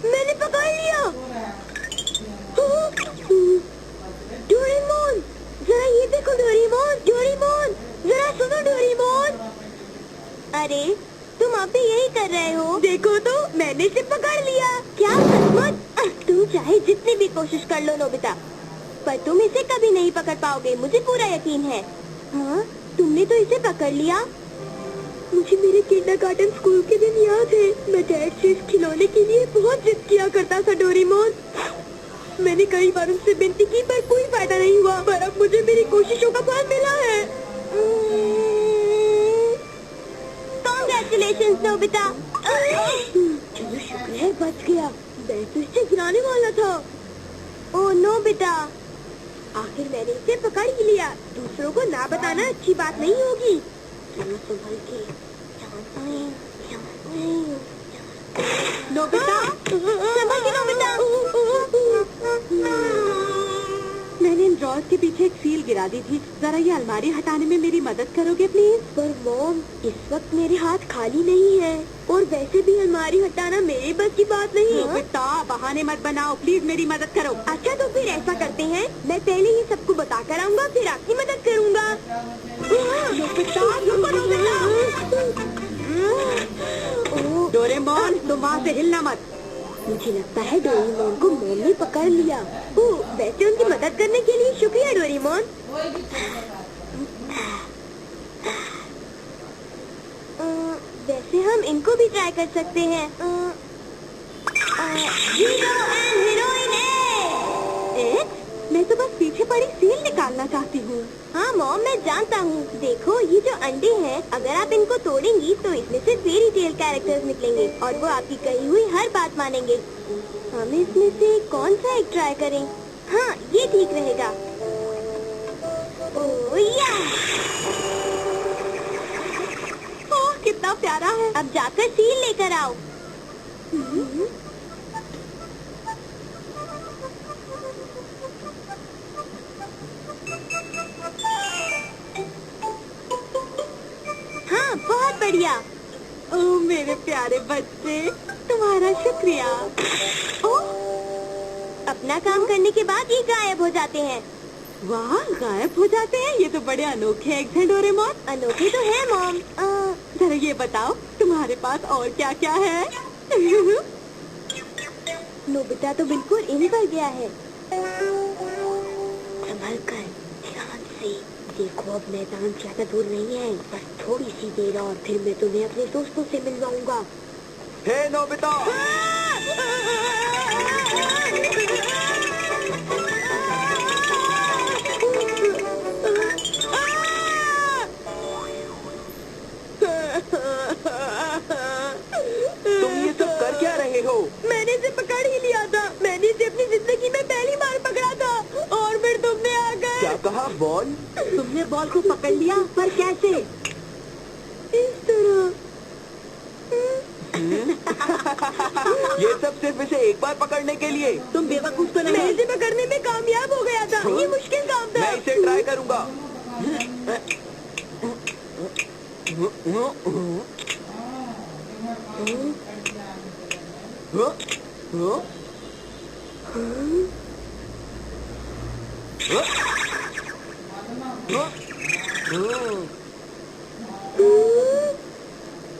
मैंने पकड़ लिया। डोरेमोन, जरा ये देखो डोरेमोन, डोरेमोन, जरा सुनो डोरेमोन। अरे तुम अब भी यही कर रहे हो। देखो तो मैंने इसे पकड़ लिया। क्या सचमुच? तुम चाहे जितनी भी कोशिश कर लो नोबिता, पर तुम इसे कभी नहीं पकड़ पाओगे, मुझे पूरा यकीन है। हाँ, तुमने तो इसे पकड़ लिया। मुझे मेरे किंडरगार्टन स्कूल के दिन याद है। मैं डैड से इस खिलौने के लिए बहुत जिद किया करता था डोरेमोन। मैंने कई बार उससे विनती की पर कोई फायदा नहीं हुआ, पर अब मुझे मेरी कोशिशों का फल मिला है। Congratulations Nobita. चलो शुक्र है बच गया, मैं तो इसे गिराने वाला था। ओह नोबिता, आखिर मैंने इसे पकड़ ही लिया। दूसरों को ना बताना अच्छी बात नहीं होगी। चलो संभल के। नोबिता, संभल के नोबिता। मैंने इन ड्रॉर्स के पीछे एक सील गिरा दी थी। जरा ये अलमारी हटाने में मेरी मदद करोगे प्लीज? पर मॉम, इस वक्त मेरे हाथ खाली नहीं है, और वैसे भी अलमारी हटाना मेरे बस की बात नहीं है। नोबिता, बहाने मत बनाओ, प्लीज मेरी मदद करो। अच्छा तो फिर ऐसा करते हैं, मैं पहले ही सबको बता कर आऊँगा, फिर आपकी मदद करूँगा। डोरेमोन, तुम वहाँ से हिलना मत। मुझे लगता है डोरेमोन को मॉम ने पकड़ लिया। वैसे उनकी मदद करने के लिए शुक्रिया डोरेमोन। वैसे हम इनको भी ट्राई कर सकते हैं। हीरो एंड हीरोइन ए? मैं तो बस पीछे पड़ी सील निकालना चाहती हूँ। हाँ मॉम, मैं जानता हूँ। देखो ये जो अंडे हैं, अगर आप इनको तोड़ेंगी तो इसमें से फेरी टेल कैरेक्टर्स निकलेंगे और वो आपकी कही हुई हर बात मानेंगे। हम इसमें से कौन सा एक ट्राई करें? हाँ, ये ठीक रहेगा। ओह या! ओह कितना प्यारा है। अब जाकर सील लेकर आओ। हाँ, बहुत बढ़िया। ओह मेरे प्यारे बच्चे, तुम्हारा शुक्रिया। ओह, अपना काम करने के बाद ये गायब हो जाते हैं। वाह, गायब हो जाते हैं? ये तो बड़े अनोखे एग्स हैं डोरेमोन। अनोखे तो है मॉम। जरा ये बताओ, तुम्हारे पास और क्या क्या है? नोबिता तो बिल्कुल इन पर गया है। संभल कर, ध्यान से। देखो अब मैदान ज्यादा दूर नहीं है, बस थोड़ी सी देर और फिर मैं तुम्हें अपने दोस्तों से मिलवाऊंगा। हे नोबिता! तुम ये सब कर क्या रहे हो? मैंने इसे पकड़ ही लिया था। मैंने इसे अपनी जिंदगी में पहली बार पकड़ा था, और फिर तुमने आकर। क्या कहा? बॉल? तुमने बॉल को पकड़ लिया, पर कैसे? इस तरह। ये सब सिर्फ इसे एक बार पकड़ने के लिए। तुम बेवकूफ तो नहीं? मैं इसे पकड़ने में कामयाब हो गया था। ये मुश्किल काम था। मैं इसे ट्राई करूंगा।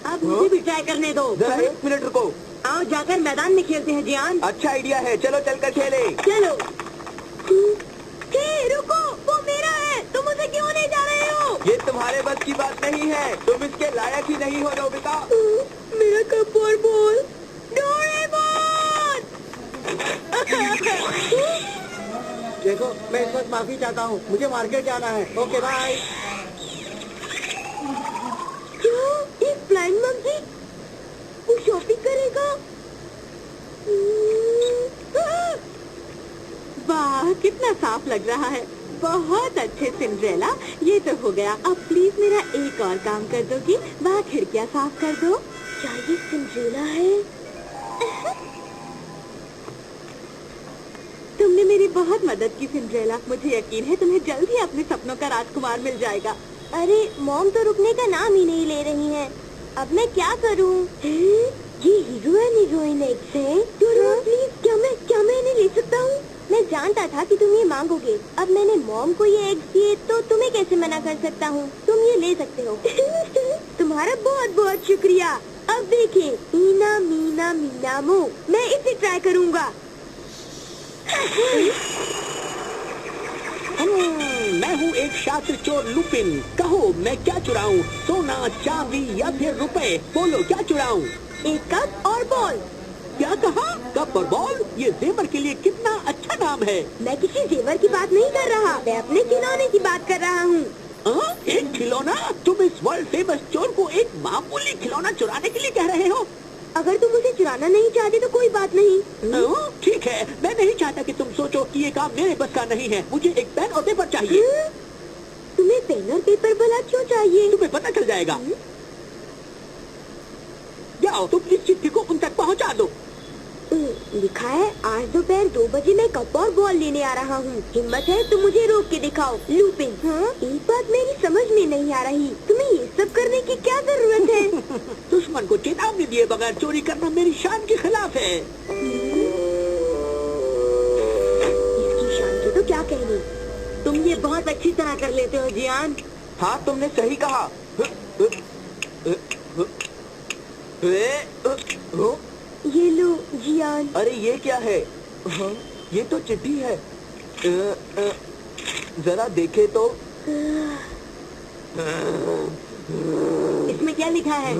अब मुझे भी ट्राई करने दो। जरा 1 मिनट रुको। आओ जाकर मैदान में खेलते हैं जियान। अच्छा आइडिया है, चलो चलकर खेले। चलो। रुको, वो मेरा है, तुम उसे क्यों नहीं जा रहे हो? ये तुम्हारे बस की बात नहीं है, तुम इसके लायक ही नहीं हो नोबिता। मेरा कप और बॉल। डोरेमोन! देखो, मैं इस वक्त माफी चाहता हूँ, मुझे मार्केट जाना है। Okay bye. क्या? एक फ्लाइंग मंकी? वो शॉपिंग करेगा? वाह, कितना साफ लग रहा है। बहुत अच्छे सिंड्रेला, ये तो हो गया। अब प्लीज मेरा एक और काम कर दोगी? वहाँ खिड़कियाँ साफ कर दो। क्या ये सिंड्रेला है? तुमने मेरी बहुत मदद की सिंड्रेला। मुझे यकीन है तुम्हें जल्द ही अपने सपनों का राजकुमार मिल जाएगा। अरे मॉम तो रुकने का नाम ही नहीं ले रही हैं। अब मैं क्या करूं? ये हीरो एंड हीरोइन एग्स हैं। प्लीज क्या मैं इन्हें ले सकता हूँ? मैं जानता था कि तुम ये मांगोगे। अब मैंने मॉम को ये एग्स दिए तो तुम्हें कैसे मना कर सकता हूँ? तुम ये ले सकते हो। तुम्हारा बहुत बहुत शुक्रिया। अब देखिए, मीना मीना मीना मो, मैं इसे ट्राई करूँगा। मैं हूँ एक शातिर चोर लुपिन। कहो मैं क्या चुराऊँ? सोना, चांदी या फिर रुपए? बोलो क्या चुराऊँ? एक कप और बॉल। क्या कहा? कप और बॉल? ये जेवर के लिए कितना अच्छा नाम है। मैं किसी जेवर की बात नहीं कर रहा, मैं अपने खिलौने की बात कर रहा हूँ। एक खिलौना? तुम इस वर्ल्ड फेमस चोर को एक मामूली खिलौना चुराने के लिए कह रहे हो? अगर तुम उसे चुराना नहीं चाहते तो कोई बात नहीं। ठीक है, मैं नहीं चाहता कि तुम सोचो कि ये काम मेरे बस का नहीं है। मुझे एक पेन और पेपर चाहिए। तुम्हें पेन और पेपर भला क्यों चाहिए? तुम्हें पता चल जाएगा। जाओ, तुम इस चिट्ठी को उन तक पहुंचा दो। लिखा है, आज दोपहर 2 बजे मैं कप और बॉल लेने आ रहा हूँ। हिम्मत है तो मुझे रोक के दिखाओ। लुपिन। हाँ? एक बात मेरी समझ में नहीं आ रही, तुम्हें ये सब करने की क्या जरूरत है? दुश्मन को चेतावनी दिए बगैर चोरी करना मेरी शान के खिलाफ है। इसकी शान की तो क्या कहनी। तुम ये बहुत अच्छी तरह कर लेते हो जियान। हाँ, तुमने सही कहा। ये लो जियान। अरे ये क्या है? ये तो चिट्ठी है। जरा देखे तो। इसमें क्या लिखा है?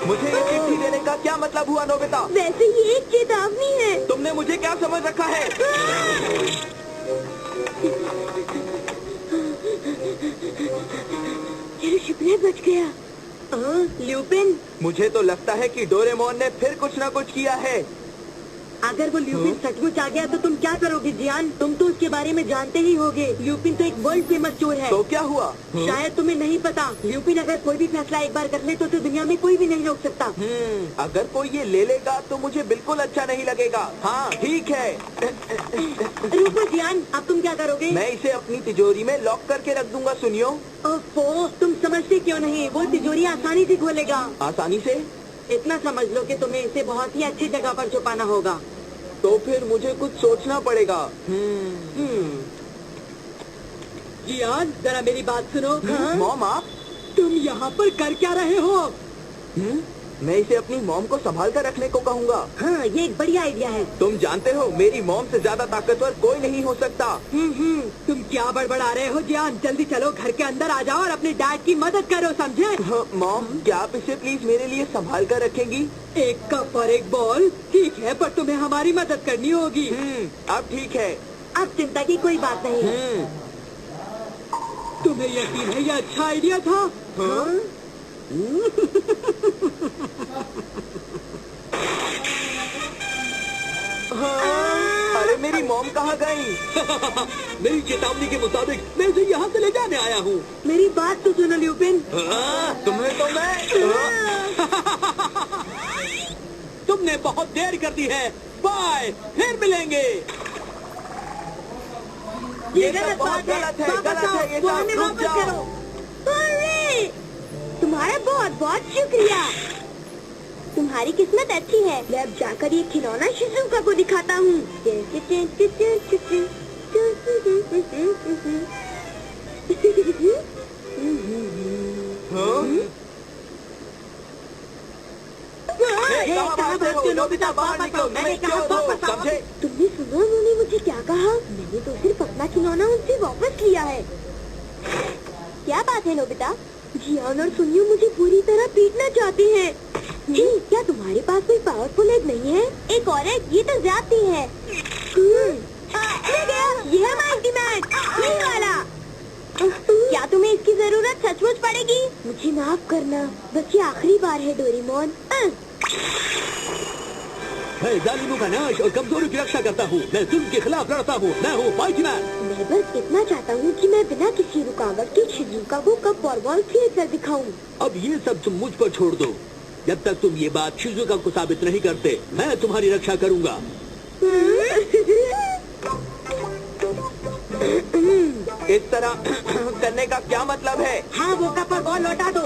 मुझे ये चिट्ठी देने का क्या मतलब हुआ नोबिता? वैसे ये एक चेतावनी है। तुमने मुझे क्या समझ रखा है? मेरा शिपने बच गया। ल्यूपिन, मुझे तो लगता है कि डोरेमोन ने फिर कुछ न कुछ किया है। अगर वो ल्यूपिन सचमुच आ गया तो तुम क्या करोगे जियान? तुम तो उसके बारे में जानते ही होगे। ल्यूपिन तो एक वर्ल्ड फेमस चोर है। तो क्या हुआ? शायद तुम्हें नहीं पता। ल्यूपिन अगर कोई भी फैसला एक बार कर ले तो दुनिया में कोई भी नहीं रोक सकता। अगर कोई ये ले लेगा तो मुझे बिल्कुल अच्छा नहीं लगेगा। हाँ ठीक है। रुको जियान, अब तुम क्या करोगे? मैं इसे अपनी तिजोरी में लॉक करके रख दूंगा। सुनियो। ओफो, तुम समझते क्यों नहीं? वो तिजोरी आसानी से खोलेगा। आसानी से? इतना समझ लो कि तुम्हें इसे बहुत ही अच्छी जगह पर छुपाना होगा। तो फिर मुझे कुछ सोचना पड़ेगा। जियान, जरा मेरी बात सुनो। मॉम, आप? तुम यहाँ पर कर क्या रहे हो? मैं इसे अपनी मॉम को संभाल कर रखने को कहूँगा। हाँ, ये एक बढ़िया आइडिया है। तुम जानते हो मेरी मॉम से ज्यादा ताकतवर कोई नहीं हो सकता। तुम क्या बड़बड़ा रहे हो जियान? जल्दी चलो, घर के अंदर आ जाओ और अपने डैड की मदद करो, समझे? मॉम, क्या आप इसे प्लीज मेरे लिए संभाल कर रखेंगी? एक कप और एक बॉल? ठीक है, पर तुम्हें हमारी मदद करनी होगी। अब ठीक है। अब चिंता की कोई बात नहीं। तुम्हें यकीन है ये अच्छा आइडिया था? अरे मेरी मॉम कहाँ गई? मेरी चेतावनी के मुताबिक मैं इसे यहाँ से ले जाने आया हूँ। मेरी बात तो सुनो ल्यूपिन। तुम्हें तो मैं तुमने बहुत देर कर दी है। बाय, फिर मिलेंगे। ये गलत बात है। गलत है ये सब। रुक जाओ। अरे, तुम्हारा बहुत बहुत शुक्रिया। तुम्हारी किस्मत अच्छी है। मैं अब जाकर ये खिलौना शिजुका को दिखाता हूँ। नोबिता, बाहर निकलो। मैंने कहा वापस आओ। समझे? तुमने सुना उन्होंने मुझे क्या कहा? मैंने तो सिर्फ अपना खिलौना उनसे वापस लिया है। क्या बात है नोबिता? जियान और सुनियो मुझे पूरी तरह पीटना चाहते हैं। क्या तुम्हारे पास कोई पावरफुल एग नहीं है? एक और एग? ये तो ज्यादती है। ये है माइटी मैन, यही वाला। क्या तुम्हें इसकी जरूरत सचमुच पड़ेगी? मुझे माफ करना, बस ये आखिरी बार है डोरेमोन। मैं जालिमों का नाश और कमजोरों की रक्षा करता हूँ। मैं जुल्म के खिलाफ लड़ता हूँ। मैं हूँ माइटी मैन। मैं बस इतना चाहता हूँ कि मैं बिना किसी रुकावट के शिजुका को कप और बॉल खेल कर दिखाऊं। अब ये सब तुम मुझ पर छोड़ दो। जब तक तुम ये बात शिजुका को साबित नहीं करते, मैं तुम्हारी रक्षा करूंगा। इस तरह करने का क्या मतलब है? हाँ, वो कप और बॉल लौटा दो।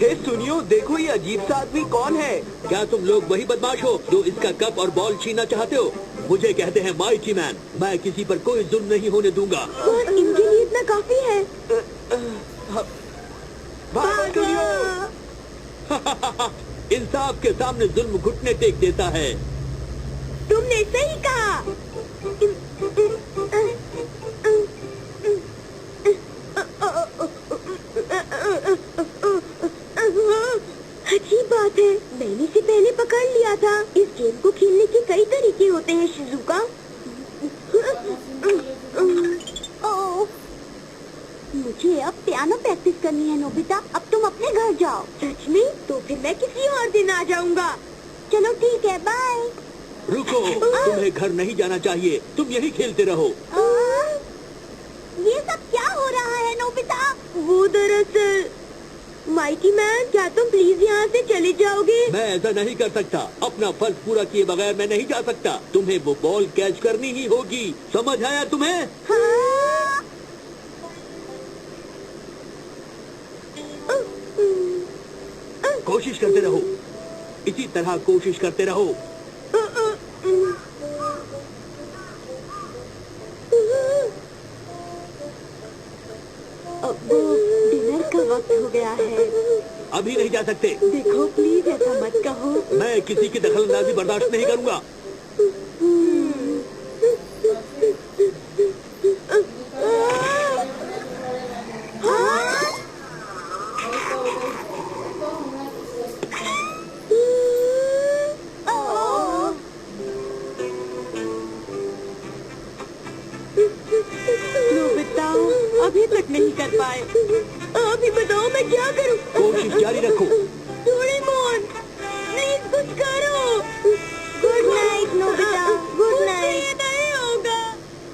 हे सुनियो, देखो ये अजीब सा आदमी कौन है? क्या तुम लोग वही बदमाश हो जो इसका कप और बॉल छीनना चाहते हो? मुझे कहते हैं माइटी मैन। मैं किसी पर कोई जुल्म नहीं होने दूंगा। बस इनके लिए इतना काफी है। भागो सुनियो। इंसाफ के सामने जुल्म घुटने टेक देता है। तुमने सही कहा। अजीब बात है, मैंने इसे पहले पकड़ लिया था। इस गेम को खेलने के कई तरीके होते हैं शिजुका। मुझे अब पियानो प्रैक्टिस करनी है नोबिता। अब तुम अपने घर जाओ। सच में? तो फिर मैं किसी और दिन आ जाऊंगा। चलो ठीक है, बाय। रुको, तुम्हें घर नहीं जाना चाहिए। तुम यही खेलते रहो। ये सब क्या हो रहा है नोबिता? वो दरअसल माइटी मैन, क्या तुम प्लीज यहाँ से चले जाओगे? मैं ऐसा नहीं कर सकता। अपना फर्ज पूरा किए बगैर मैं नहीं जा सकता। तुम्हें वो बॉल कैच करनी ही होगी। समझ आया तुम्हें? हाँ? कोशिश करते रहो। इसी तरह कोशिश करते रहो। अब डिनर का वक्त हो गया है। अभी नहीं जा सकते। देखो प्लीज ऐसा मत कहो। मैं किसी की दखलंदाजी बर्दाश्त नहीं करूंगा। अभी तक नहीं कर पाए। अभी बताओ मैं क्या करूं? कोशिश जारी रखो।